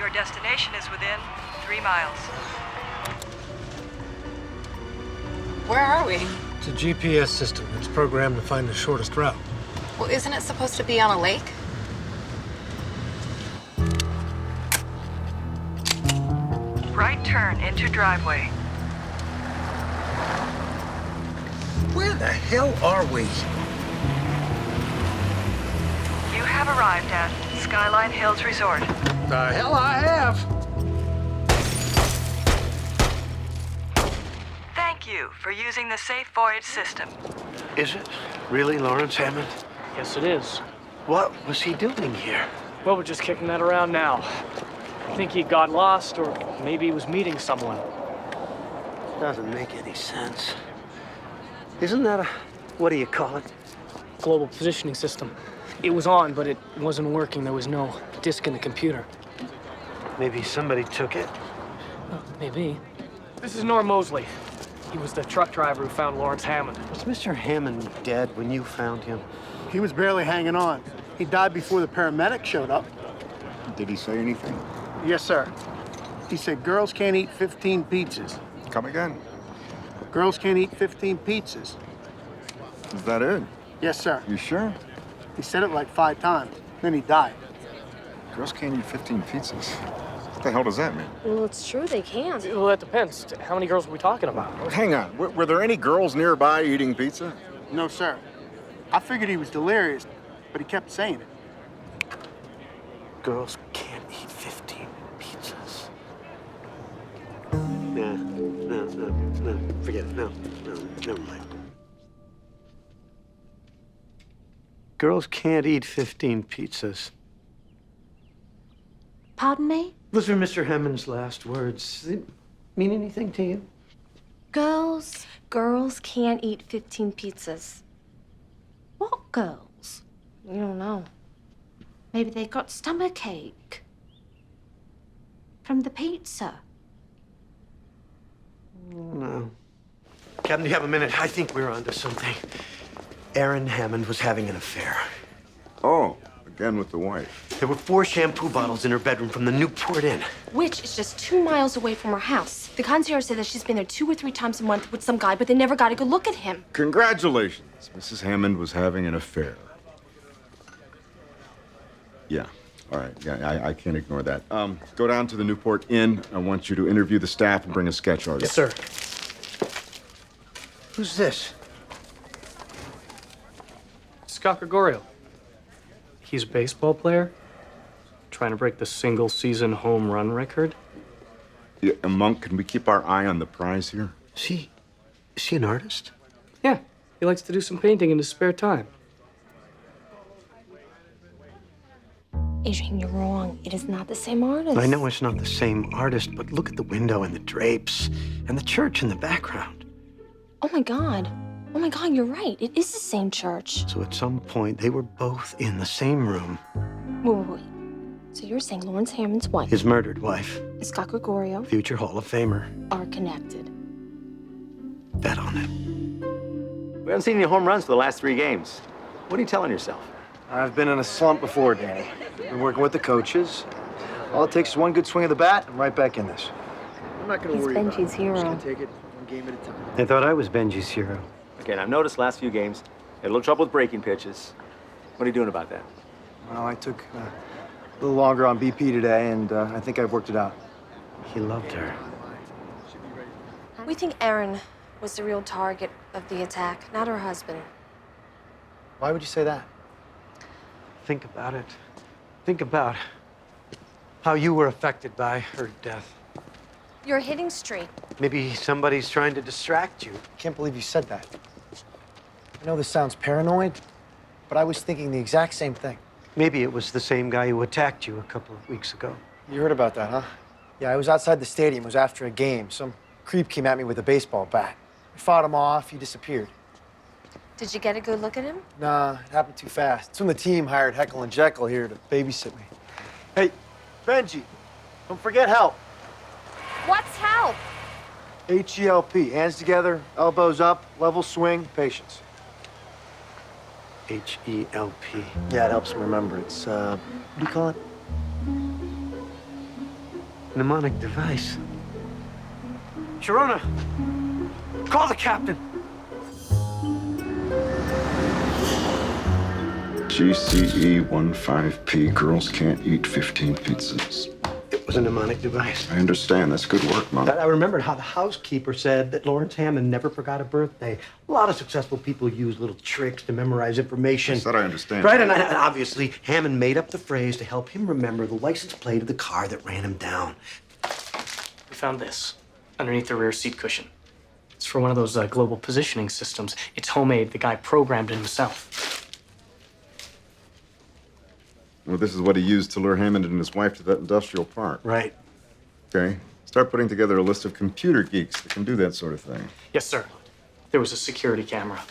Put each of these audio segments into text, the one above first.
Your destination is within 3 miles. Where are we? It's a GPS system. It's programmed to find the shortest route. Well, isn't it supposed to be on a lake? Right turn into driveway. Where the hell are we? You have arrived at Skyline Hills Resort. The hell I have. Thank you for using the Safe Voyage system. Is it really Lawrence Hammond? Yes, it is. What was he doing here? Well, we're just kicking that around now. I think he got lost, or maybe he was meeting someone. Doesn't make any sense. Isn't that a, what do you call it? Global positioning system. It was on, but it wasn't working. There was no disk in the computer. Maybe somebody took it. Maybe. This is Norm Mosley. He was the truck driver who found Lawrence Hammond. Was Mr. Hammond dead when you found him? He was barely hanging on. He died before the paramedics showed up. Did he say anything? Yes, sir. He said girls can't eat 15 pizzas. Come again. Girls can't eat 15 pizzas. Is that it? Yes, sir. You sure? He said it like 5 times. Then he died. Girls can't eat 15 pizzas. What the hell does that mean? Well, it's true, they can't. Well, that depends. How many girls are we talking about? Hang on. Were there any girls nearby eating pizza? No, sir. I figured he was delirious, but he kept saying it. Girls can't eat 15 pizzas. No, forget it. No, never mind. Girls can't eat 15 pizzas. Pardon me? Those were Mr. Hammond's last words. Did it mean anything to you? Girls can't eat 15 pizzas. What girls? You don't know. Maybe they got stomachache from the pizza. No. Captain, do you have a minute? I think we're onto something. Aaron Hammond was having an affair. Oh, again with the wife. There were 4 shampoo bottles in her bedroom from the Newport Inn. Which is just 2 miles away from her house. The concierge said that she's been there 2 or 3 times a month with some guy, but they never got a good look at him. Congratulations. Mrs. Hammond was having an affair. Yeah. All right. Yeah, I can't ignore that. Go down to the Newport Inn. I want you to interview the staff and bring a sketch artist. Yes, sir. Who's this? Scott Gregorio. He's a baseball player, trying to break the single-season home run record. Yeah, Monk, can we keep our eye on the prize here? Is she an artist? Yeah, he likes to do some painting in his spare time. Adrian, you're wrong. It is not the same artist. I know it's not the same artist, but look at the window and the drapes and the church in the background. Oh my God, you're right. It is the same church. So at some point, they were both in the same room. Wait. So you're saying Lawrence Hammond's wife, His murdered wife, and Scott Gregorio, future Hall of Famer. are connected? Bet on it. We haven't seen any home runs for the last 3 games. What are you telling yourself? I've been in a slump before, Danny. Been working with the coaches. All it takes is one good swing of the bat, and right back in this. I'm not gonna He's worry about it. Benji's hero. I'm just gonna take it one game at a time. I thought I was Benji's hero. Okay, I've noticed last few games, had a little trouble with breaking pitches. What are you doing about that? Well, I took a little longer on BP today, and I think I've worked it out. He loved her. We think Aaron was the real target of the attack, not her husband. Why would you say that? Think about it. Think about how you were affected by her death. You're hitting straight. Maybe somebody's trying to distract you. Can't believe you said that. I know this sounds paranoid, but I was thinking the exact same thing. Maybe it was the same guy who attacked you a couple of weeks ago. You heard about that, huh? Yeah, I was outside the stadium. It was after a game. Some creep came at me with a baseball bat. I fought him off. He disappeared. Did you get a good look at him? Nah, it happened too fast. It's when the team hired Heckle and Jekyll here to babysit me. Hey, Benji, don't forget help. What's help? H-E-L-P, hands together, elbows up, level swing, patience. H-E-L-P. Yeah, it helps me remember. It's, what do you call it? Mnemonic device. Sharona, call the captain. GCE15P. Girls can't eat 15 pizzas. It was a mnemonic device. I understand. That's good work, Monk. I remembered how the housekeeper said that Lawrence Hammond never forgot a birthday. A lot of successful people use little tricks to memorize information. That I understand. Right, and obviously, Hammond made up the phrase to help him remember the license plate of the car that ran him down. We found this underneath the rear seat cushion. It's for one of those global positioning systems. It's homemade. The guy programmed it himself. Well, this is what he used to lure Hammond and his wife to that industrial park. Right. Okay. Start putting together a list of computer geeks that can do that sort of thing. Yes, sir. There was a security camera.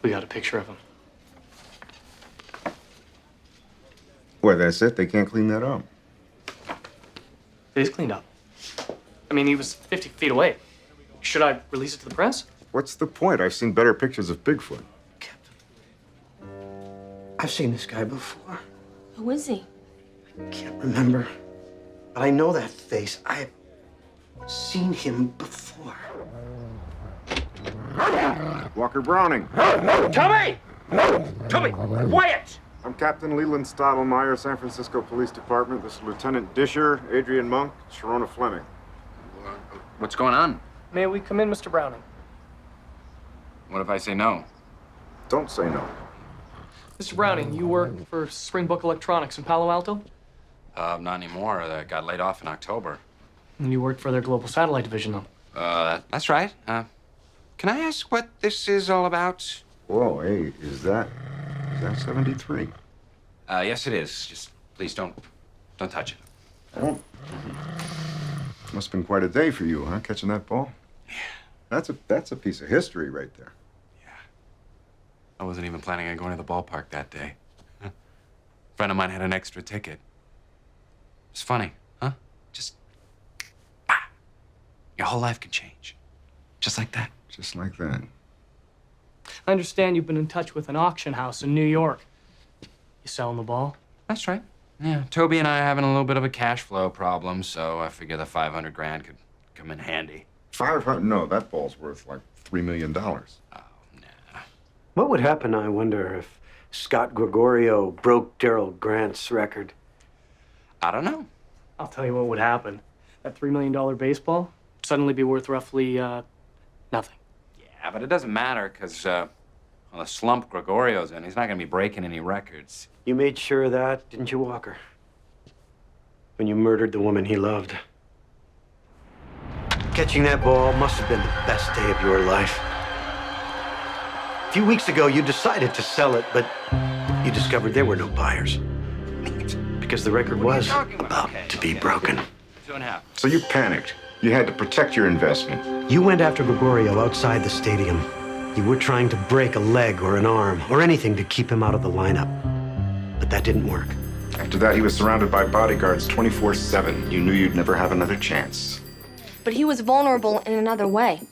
We got a picture of him. Well, that's it? They can't clean that up? It is cleaned up. I mean, he was 50 feet away. Should I release it to the press? What's the point? I've seen better pictures of Bigfoot. I've seen this guy before. Who is he? I can't remember. But I know that face. I've seen him before. Walker Browning. Tommy! Tommy, quiet! I'm Captain Leland Stottlemeyer, San Francisco Police Department. This is Lieutenant Disher, Adrian Monk, Sharona Fleming. What's going on? May we come in, Mr. Browning? What if I say no? Don't say no. Mr. Browning, you work for Springbok Electronics in Palo Alto? Not anymore. I got laid off in October. And you work for their global satellite division, though? That's right. Can I ask what this is all about? Whoa, hey, is that 73? Yes, it is. Just please don't touch it. Oh. Must have been quite a day for you, huh? Catching that ball? Yeah. That's a piece of history right there. I wasn't even planning on going to the ballpark that day. A friend of mine had an extra ticket. It's funny, huh? Just, your whole life can change. Just like that. Just like that. I understand you've been in touch with an auction house in New York. You selling the ball? That's right. Yeah, Toby and I are having a little bit of a cash flow problem, so I figure the 500 grand could come in handy. 500? No, that ball's worth like $3 million. What would happen, I wonder, if Scott Gregorio broke Daryl Grant's record? I don't know. I'll tell you what would happen. That $3 million baseball would suddenly be worth roughly, nothing. Yeah, but it doesn't matter, because, the slump Gregorio's in, he's not going to be breaking any records. You made sure of that, didn't you, Walker? When you murdered the woman he loved. Catching that ball must have been the best day of your life. A few weeks ago, you decided to sell it, but you discovered there were no buyers. Because the record was about to be broken. 2.5. So you panicked. You had to protect your investment. You went after Gregorio outside the stadium. You were trying to break a leg or an arm or anything to keep him out of the lineup. But that didn't work. After that, he was surrounded by bodyguards 24/7. You knew you'd never have another chance. But he was vulnerable in another way.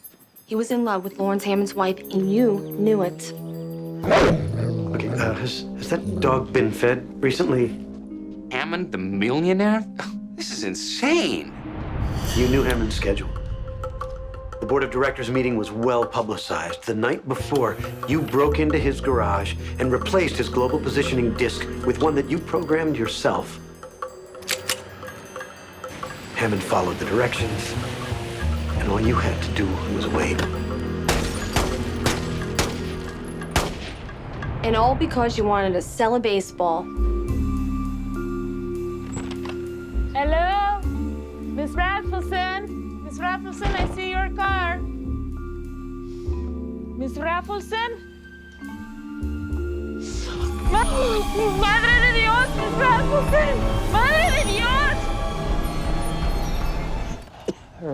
He was in love with Lawrence Hammond's wife, and you knew it. Okay, has that dog been fed recently? Hammond, the millionaire? This is insane. You knew Hammond's schedule. The board of directors meeting was well publicized. The night before, you broke into his garage and replaced his global positioning disc with one that you programmed yourself. Hammond followed the directions, and all you had to do was wait. And all because you wanted to sell a baseball. Hello? Miss Raffleson? Miss Raffleson, I see your car. Miss Raffleson? ¡Madre de Dios, Miss Raffleson! ¡Madre de Dios!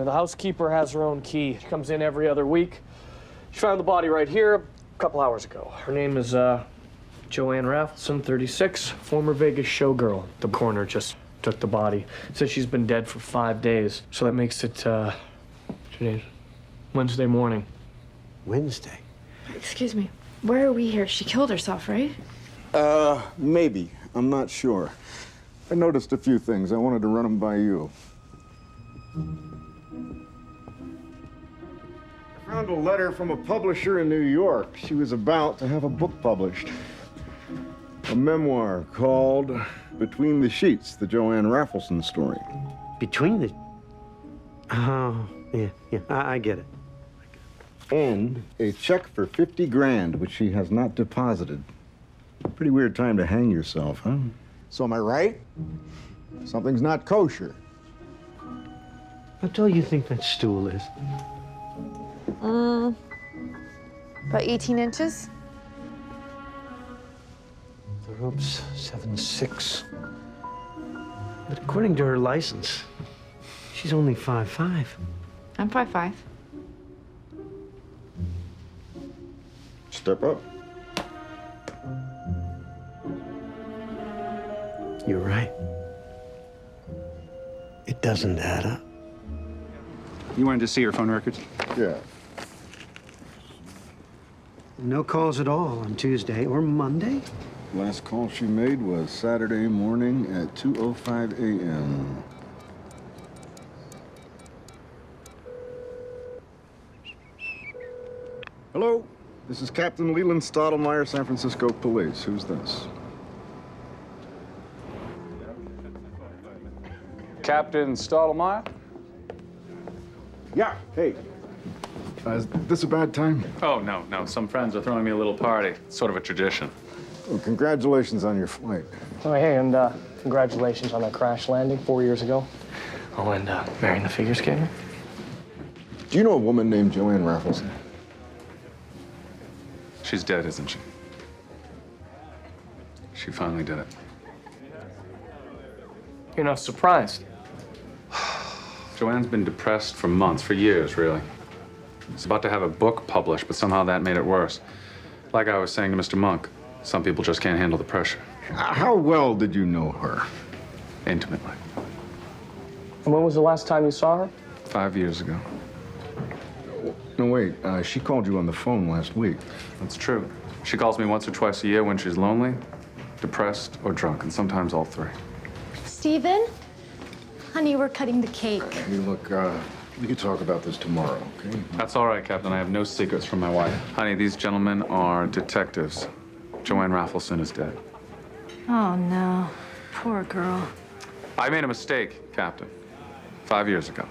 The housekeeper has her own key. She comes in every other week. She found the body right here a couple hours ago. Her name is Joanne Raffleson, 36, former Vegas showgirl. The coroner just took the body. Said she's been dead for 5 days. So that makes it Wednesday morning. Wednesday? Excuse me. Why are we here? She killed herself, right? Maybe. I'm not sure. I noticed a few things. I wanted to run them by you. I found a letter from a publisher in New York. She was about to have a book published. A memoir called Between the Sheets, the Joanne Raffleson story. Between the... Oh, yeah, I get it. And a check for 50 grand, which she has not deposited. Pretty weird time to hang yourself, huh? So am I right? Something's not kosher. How tall do you think that stool is? About 18 inches? The rope's 7'6". But according to her license, she's only 5'5". I'm 5'5". Step up. You're right. It doesn't add up. You wanted to see her phone records? Yeah. No calls at all on Tuesday or Monday? Last call she made was Saturday morning at 2:05 a.m. Hello, this is Captain Leland Stottlemeyer, San Francisco Police. Who's this? Captain Stottlemeyer? Yeah, hey. Is this a bad time? Oh, no. Some friends are throwing me a little party. It's sort of a tradition. Well, congratulations on your flight. Oh, hey, and congratulations on that crash landing 4 years ago. Oh, and marrying the figure skater. Do you know a woman named Joanne Raffleson? She's dead, isn't she? She finally did it. You're not surprised? Joanne's been depressed for months, for years, really. She's about to have a book published, but somehow that made it worse. Like I was saying to Mr. Monk, some people just can't handle the pressure. How well did you know her? Intimately. And when was the last time you saw her? 5 years ago. No, wait. She called you on the phone last week. That's true. She calls me once or twice a year when she's lonely, depressed, or drunk, and sometimes all three. Steven? Honey, we're cutting the cake. Hey, look, we can talk about this tomorrow, okay? That's all right, Captain. I have no secrets from my wife. Honey, these gentlemen are detectives. Joanne Raffleson is dead. Oh, no. Poor girl. I made a mistake, Captain. 5 years ago.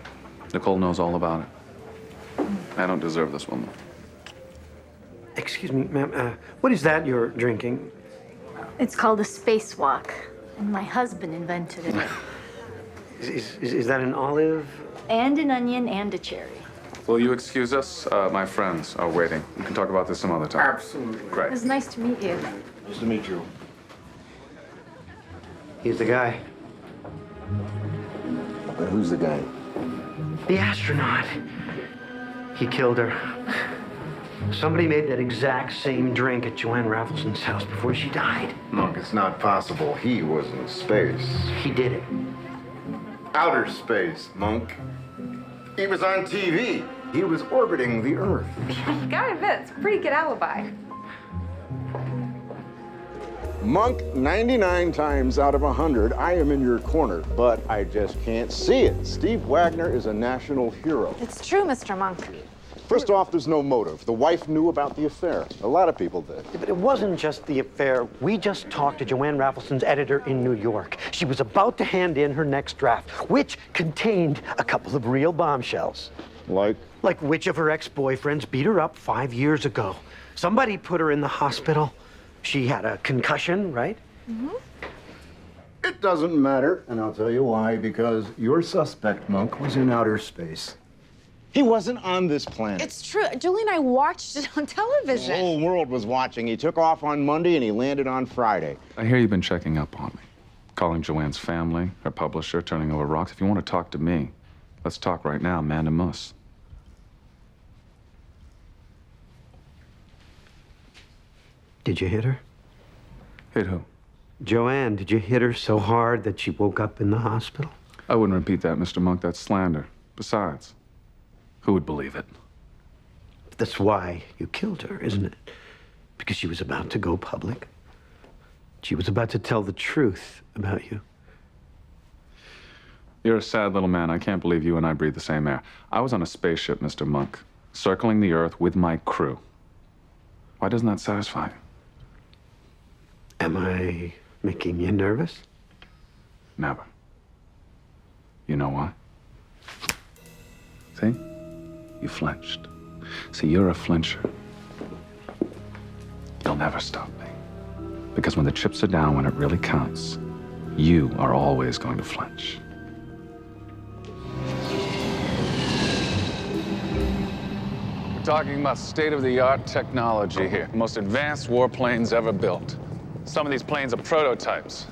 Nicole knows all about it. I don't deserve this woman. Excuse me, ma'am. What is that you're drinking? It's called a spacewalk, and my husband invented it. Is that an olive? And an onion and a cherry. Will you excuse us? My friends are waiting. We can talk about this some other time. Absolutely. Great. It was nice to meet you. Nice to meet you. He's the guy. Who's the guy? The astronaut. He killed her. Somebody made that exact same drink at Joanne Raffleson's house before she died. Monk, it's not possible. He was in space. He did it. Outer space, Monk. He was on TV. He was orbiting the Earth. You gotta admit, it's a pretty good alibi. Monk, 99 times out of 100, I am in your corner, but I just can't see it. Steve Wagner is a national hero. It's true, Mr. Monk. First off, there's no motive. The wife knew about the affair. A lot of people did. But it wasn't just the affair. We just talked to Joanne Raffleson's editor in New York. She was about to hand in her next draft, which contained a couple of real bombshells. Like? Like which of her ex-boyfriends beat her up 5 years ago. Somebody put her in the hospital. She had a concussion, right? Mm-hmm. It doesn't matter, and I'll tell you why. Because your suspect, Monk, was in outer space. He wasn't on this planet. It's true. Julie and I watched it on television. The whole world was watching. He took off on Monday and he landed on Friday. I hear you've been checking up on me. Calling Joanne's family, her publisher, turning over rocks. If you want to talk to me, let's talk right now, man to muss. Did you hit her? Hit who? Joanne, did you hit her so hard that she woke up in the hospital? I wouldn't repeat that, Mr. Monk. That's slander. Besides, who would believe it? That's why you killed her, isn't it? Because she was about to go public. She was about to tell the truth about you. You're a sad little man. I can't believe you and I breathe the same air. I was on a spaceship, Mr. Monk, circling the Earth with my crew. Why doesn't that satisfy you? Am I making you nervous? Never. You know why? See? You flinched. See, you're a flincher. You'll never stop me. Because when the chips are down, when it really counts, you are always going to flinch. We're talking about state-of-the-art technology here. The most advanced warplanes ever built. Some of these planes are prototypes.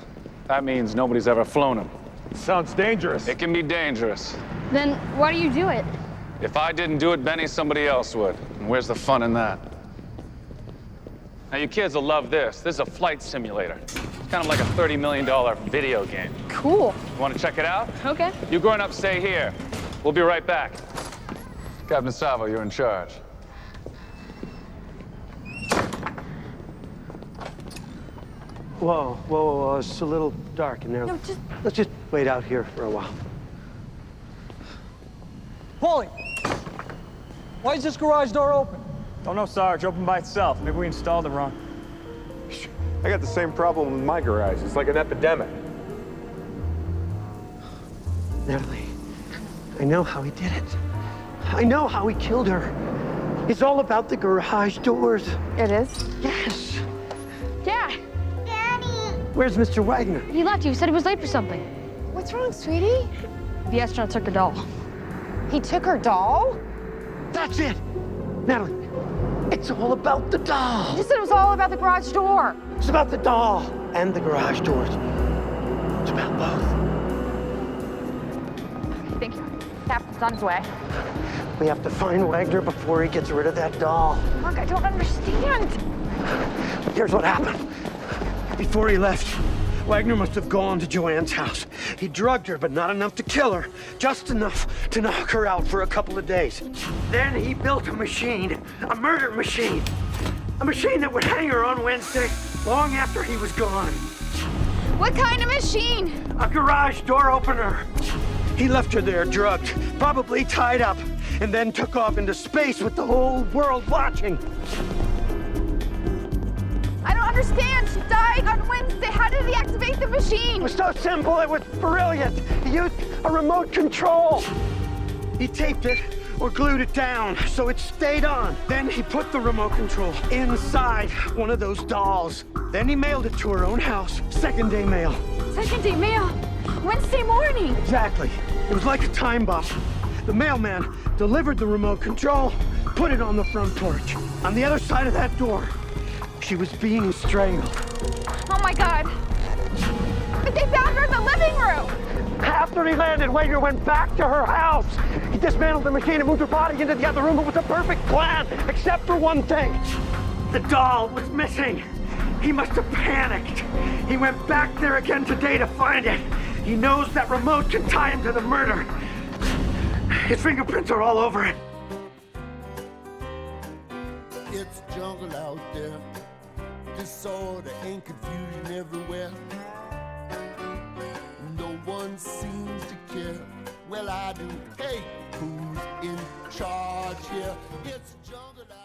That means nobody's ever flown them. Sounds dangerous. It can be dangerous. Then why do you do it? If I didn't do it, Benny, somebody else would. And where's the fun in that? Now, you kids will love this. This is a flight simulator. It's kind of like a $30 million video game. Cool. You want to check it out? Okay. You grown-up stay here. We'll be right back. Captain Savo, you're in charge. Whoa, it's a little dark in there. No, Let's just wait out here for a while. Paulie! Why is this garage door open? Don't know, Sarge. Open by itself. Maybe we installed it wrong. I got the same problem with my garage. It's like an epidemic. Natalie, I know how he did it. I know how he killed her. It's all about the garage doors. It is? Yes. Yeah. Where's Mr. Wagner? He left. He said he was late for something. What's wrong, sweetie? The astronaut took the doll. He took her doll? That's it. Natalie, it's all about the doll. You just said it was all about the garage door. It's about the doll and the garage doors. It's about both. Thank you. Captain's on his way. We have to find Wagner before he gets rid of that doll. Mark, I don't understand. Here's what happened. Before he left, Wagner must have gone to Joanne's house. He drugged her, but not enough to kill her. Just enough to knock her out for a couple of days. Then he built a machine, a murder machine. A machine that would hang her on Wednesday, long after he was gone. What kind of machine? A garage door opener. He left her there, drugged, probably tied up, and then took off into space with the whole world watching. I don't understand. She died on Wednesday. How did he activate the machine? It was so simple, it was brilliant. He used a remote control. He taped it or glued it down so it stayed on. Then he put the remote control inside one of those dolls. Then he mailed it to her own house. Second day mail. Second day mail? Wednesday morning. Exactly. It was like a time bomb. The mailman delivered the remote control, put it on the front porch. On the other side of that door, she was being strangled. Oh my God. But they found her in the living room. After he landed, Wagner went back to her house. He dismantled the machine and moved her body into the other room. It was a perfect plan, except for one thing. The doll was missing. He must have panicked. He went back there again today to find it. He knows that remote can tie him to the murder. His fingerprints are all over it. It's jungle out there. Disorder and confusion everywhere. No one seems to care. Well, I do. Hey, who's in charge here? It's jungle out there.